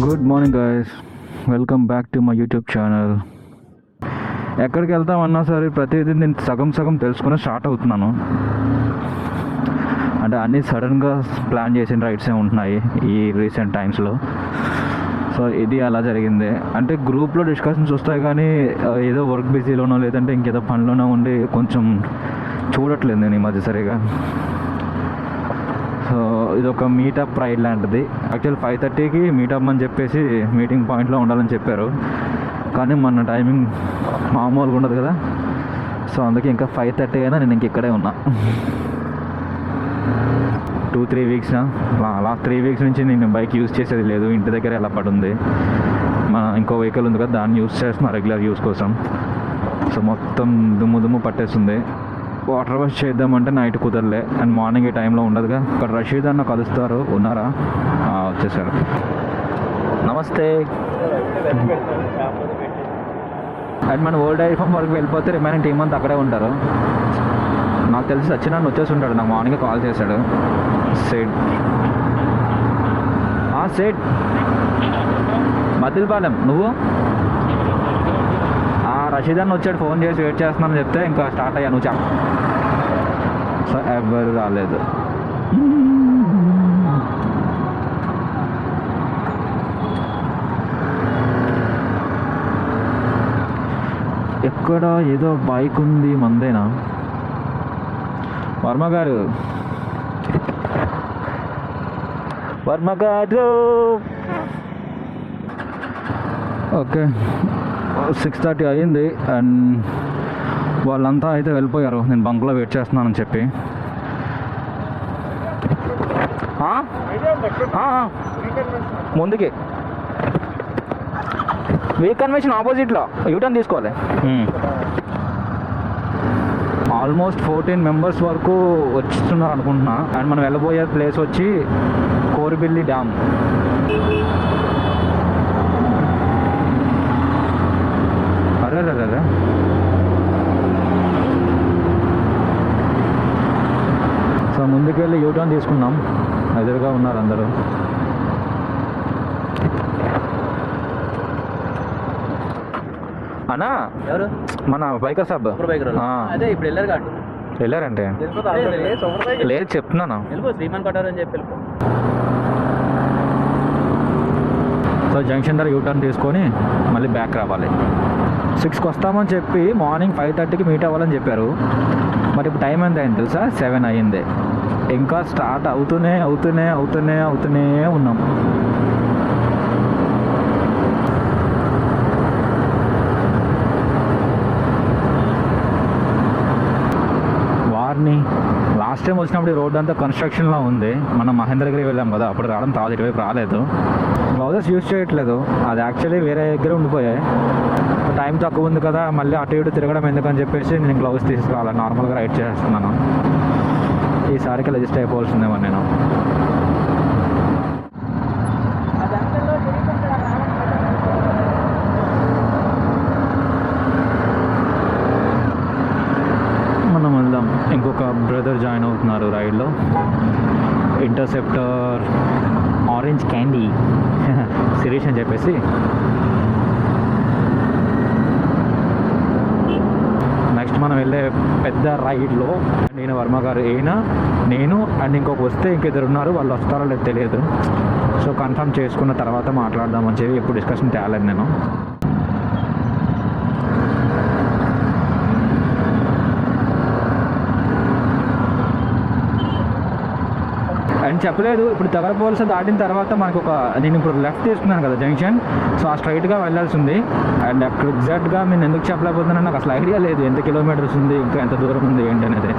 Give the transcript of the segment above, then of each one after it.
Good morning guys, welcome back to my YouTube channel. ఎక్కడికి వెళ్తామన్నా సరే ప్రతిదీ నేను సగం సగం తెలుసుకుని స్టార్ట్ అవుతున్నాను. అంటే అన్నీ సడన్గా ప్లాన్ చేసిన రైడ్సే ఉంటున్నాయి ఈ రీసెంట్ టైమ్స్లో. సో ఇది అలా జరిగింది. అంటే గ్రూప్లో డిస్కషన్స్ వస్తాయి కానీ ఏదో వర్క్ బిజీలోనో లేదంటే ఇంకేదో పనిలోనో ఉండి కొంచెం చూడట్లేదు నేను ఈ మధ్య సరిగా. సో ఇది ఒక మీటప్ రైడ్ లాంటిది. యాక్చువల్ 5:30కి మీటప్ అని చెప్పేసి మీటింగ్ పాయింట్లో ఉండాలని చెప్పారు, కానీ మన టైమింగ్ మామూలుగా ఉండదు కదా. సో అందుకే ఇంకా 5:30 అయినా నేను ఇంక ఇక్కడే ఉన్నా. 2-3 వీక్స్ లాస్ట్ 3 వీక్స్ నుంచి నేను బైక్ యూజ్ చేసేది లేదు, ఇంటి దగ్గర ఎలా పడుంది. ఇంకో వెహికల్ ఉంది కదా, దాన్ని యూజ్ చేస్తున్నా రెగ్యులర్ యూస్ కోసం. సో మొత్తం దుమ్ము పట్టేస్తుంది. వాటర్ వాష్ చేద్దామంటే నైట్ కుదరలే, అండ్ మార్నింగ్ ఈ టైంలో ఉండదుగా. ఇక్కడ రషీద్ అన్న కలుస్తారు, ఉన్నారా? వచ్చేసారు. నమస్తే. అండ్ మన ఓల్డ్ డైరీ ఫామ్ వరకు వెళ్ళిపోతే రిమైనింగ్ టీమ్ అంతా అక్కడే ఉంటారు. నాకు తెలిసి సచ్చినాన్ని వచ్చేసి ఉంటాడు, నాకు మార్నింగ్ కాల్ చేశాడు. సేట్ సేట్ మదిల్పాలెం, నువ్వు? రషీద్ అన్న వచ్చాడు, ఫోన్ చేసి వెయిట్ చేస్తున్నాను చెప్తే ఇంకా స్టార్ట్ అయ్యా. నువ్వు సో ఎవరు రాలేదు. ఎక్కడ ఏదో బైక్ ఉంది, మందేనా? వర్మ గారు ఓకే. 6:30 అయ్యింది అండ్ వాళ్ళంతా అయితే వెళ్ళిపోయారు. నేను బంక్లో వెయిట్ చేస్తున్నానని చెప్పి. ముందుకి వీక్ కన్వెన్షన్ ఆపోజిట్లో యూటర్న్ తీసుకోవాలి. ఆల్మోస్ట్ 14 మెంబర్స్ వరకు వస్తున్నారు అనుకుంటున్నా. అండ్ మనం వెళ్ళబోయే ప్లేస్ వచ్చి కోరిబిల్లి డ్యామ్. అరే సో ముందుకెళ్ళి యూటర్న్ తీసుకున్నాం. ఎదురుగా ఉన్నారు అందరూ. అన్నా ఎవరు? మన బైకర్ సాబ్. అదే ఇప్పుడు వెళ్ళారంటే లేదు చెప్తున్నాను. సో జంక్షన్ దగ్గర యూటర్న్ తీసుకొని మళ్ళీ బ్యాక్ రావాలి. 6కి వస్తామని చెప్పి మార్నింగ్ 5:30కి మీట్ అవ్వాలని చెప్పారు. మరి ఇప్పుడు టైం ఎంత అయింది తెలుసా? 7 అయ్యింది. ఇంకా స్టార్ట్ అవుతూనే ఉన్నాం. వారిని లాస్ట్ టైం వచ్చినప్పుడు ఈ రోడ్ అంతా కన్స్ట్రక్షన్లో ఉంది. మనం మహేంద్రగిరి వెళ్ళాం కదా, అప్పుడు రావడం తర్వాత ఇటువైపు రాలేదు. గ్లౌజెస్ యూజ్ చేయట్లేదు, అది యాక్చువల్లీ వేరే దగ్గర ఉండిపోయాయి. టైం తక్కువ ఉంది కదా, మళ్ళీ అటు ఇటు తిరగడం ఎందుకని చెప్పేసి నేను గ్లౌజ్ తీసుకురావాలి. నార్మల్గా రైడ్ చేస్తున్నాను. ఈసారికి రిజిస్టర్ అయిపోవాల్సిందేమో నేను. మనం వెళ్దాం. ఇంకొక బ్రదర్ జాయిన్ అవుతున్నారు రైడ్లో. ఇంటర్సెప్టర్ ఆరెంజ్ క్యాండీ శిరీష్ అని చెప్పేసి. నెక్స్ట్ మనం వెళ్ళే పెద్ద రైడ్లో నేను వర్మ గారు నేను అండ్ ఇంకొక వస్తే ఇంకిద్దరు ఉన్నారు. వాళ్ళు వస్తారో లేదు తెలియదు. సో కన్ఫర్మ్ చేసుకున్న తర్వాత మాట్లాడదామని చెప్పి ఎప్పుడు డిస్కషన్ తేలేదు నేను. అండ్ చెప్పలేదు, ఇప్పుడు తగరపోల్స దాటిన తర్వాత మనకు నేను ఇప్పుడు లెఫ్ట్ తీసుకున్నాను కదా జంక్షన్. సో ఆ స్ట్రైట్గా వెళ్ళాల్సి ఉంది. అండ్ అక్కడ ఎగ్జాక్ట్గా నేను ఎందుకు చెప్పలేకపోతున్నాను, నాకు అసలు ఐడియా లేదు ఎంత కిలోమీటర్స్ ఉంది, ఇంకా ఎంత దూరం ఉంది ఏంటి అనేది.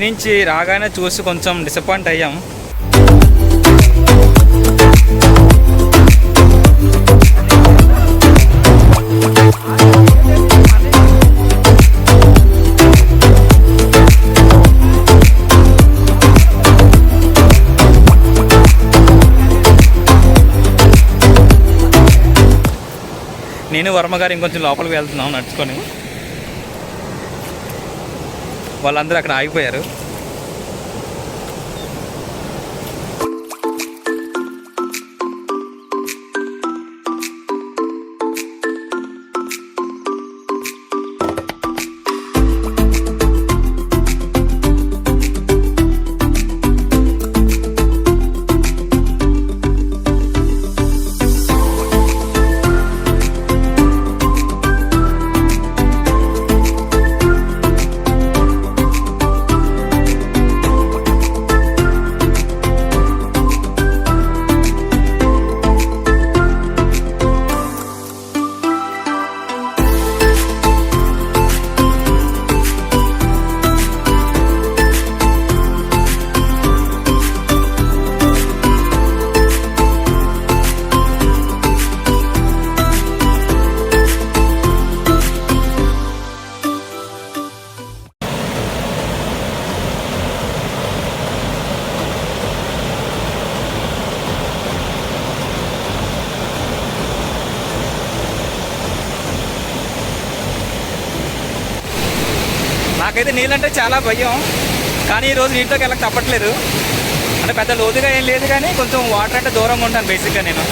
పైనుంచి రాగానే చూసి కొంచెం డిసప్పాయింట్ అయ్యాం. నేను వర్మ గారు ఇంకొంచెం లోపలికి వెళ్తున్నాం నడుచుకొని. వాళ్ళందరూ అక్కడ ఆగిపోయారు. నాకైతే నీళ్ళంటే చాలా భయం, కానీ ఈరోజు నీటిలోకి వెళ్ళక తప్పట్లేదు. అంటే పెద్ద లోతుగా ఏం లేదు, కానీ కొంచెం వాటర్ అంటే దూరంగా ఉంటాను బేసిక్గా నేను.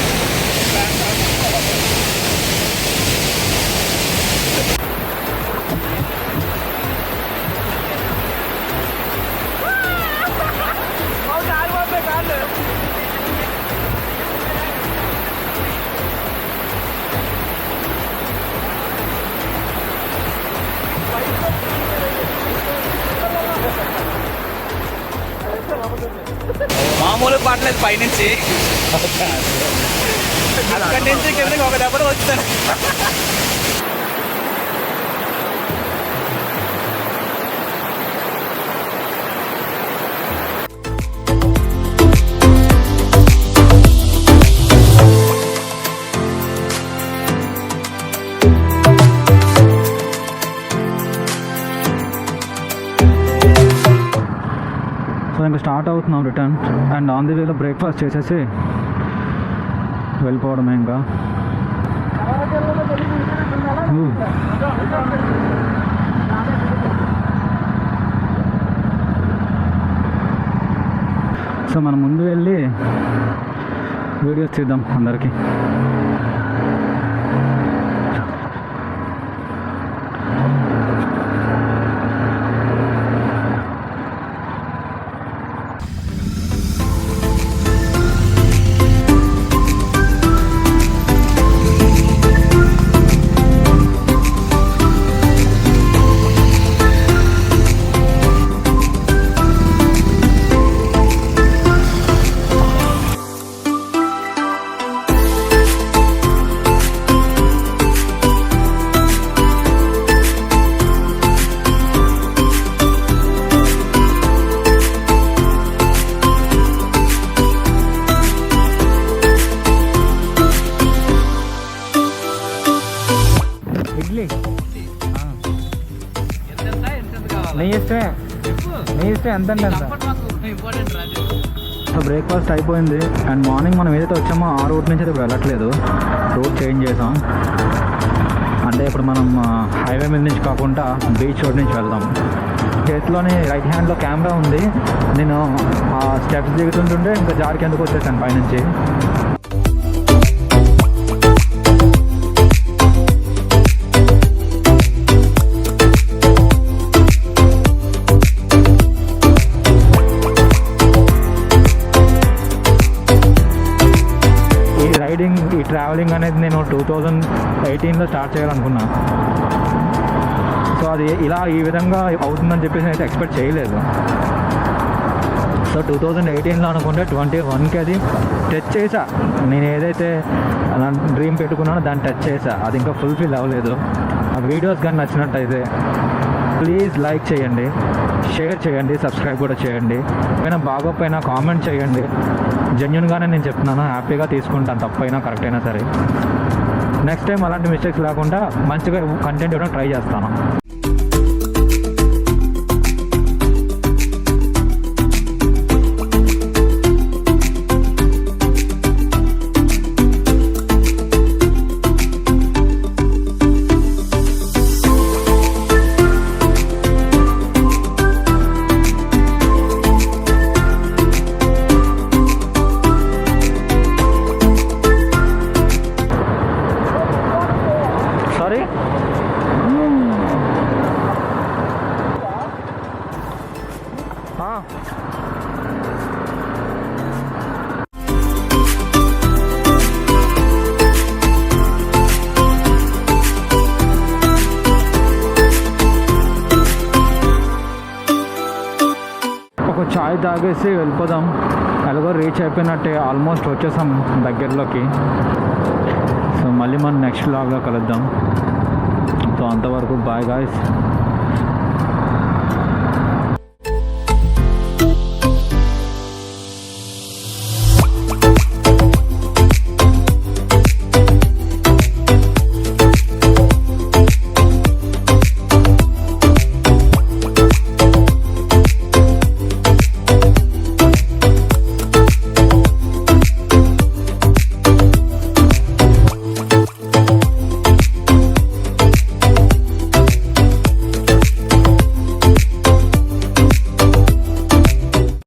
మామూలు పాటలేదు పైనుంచి, అక్కడి నుంచి కిందకి ఒక దెబ్బ వచ్చాను. సో ఇంకా స్టార్ట్ అవుతున్నాం రిటర్న్. అండ్ ఆన్ ది వేలో బ్రేక్ఫాస్ట్ చేసేసి వెళ్ళిపోవడమే ఇంకా. సో మనం ముందు వెళ్ళి వీడియోస్ తీద్దాం అందరికీ. నీ ఇష్టం ఎంత అంటే ఎంత. సో బ్రేక్ఫాస్ట్ అయిపోయింది. అండ్ మార్నింగ్ మనం ఏదైతే వచ్చామో ఆ రూట్ నుంచి అయితే వెళ్ళట్లేదు, రూట్ చేంజ్ చేసాం. అంటే ఇప్పుడు మనం హైవే మీద నుంచి కాకుండా బీచ్ రోడ్ నుంచి వెళ్దాం. చేతిలోని రైట్ హ్యాండ్లో కెమెరా ఉంది. నేను ఆ స్టెప్స్ దిగుతుంటుంటే ఇంకా జారికి ఎందుకు వచ్చేసాను పైనుంచి. ఈ ట్రావెలింగ్ అనేది నేను 2018లో స్టార్ట్ చేయాలనుకున్నా. సో అది ఇలా ఈ విధంగా అవుతుందని చెప్పేసి అయితే ఎక్స్పెక్ట్ చేయలేదు. సో 2018లో అనుకుంటే 21కి అది టచ్ చేసా. నేను ఏదైతే డ్రీమ్ పెట్టుకున్నానో దాన్ని టచ్ చేసా. అది ఇంకా ఫుల్ఫిల్ అవ్వలేదు. ఆ వీడియోస్ కానీ నచ్చినట్టయితే ప్లీజ్ లైక్ చేయండి, షేర్ చేయండి, సబ్స్క్రైబ్ కూడా చేయండి. పైన బాగోపోయినా కామెంట్ చేయండి. జెన్యున్గానే నేను చెప్తున్నాను, హ్యాపీగా తీసుకుంటాను, తప్పైనా కరెక్ట్ అయినా సరే. నెక్స్ట్ టైం అలాంటి మిస్టేక్స్ లేకుండా మంచిగా కంటెంట్ ఇవ్వడం ట్రై చేస్తాను. సారీ, ఒక చాయ్ తాగేసి వెళ్ళిపోదాం. ఎలాగో రీచ్ అయిపోయినట్టే, ఆల్మోస్ట్ వచ్చేసాం దగ్గరలోకి. సో మళ్ళీ మనం నెక్స్ట్ వ్లాగ్లో కలుద్దాం. సో అంతవరకు బాయ్ గాయ్స్.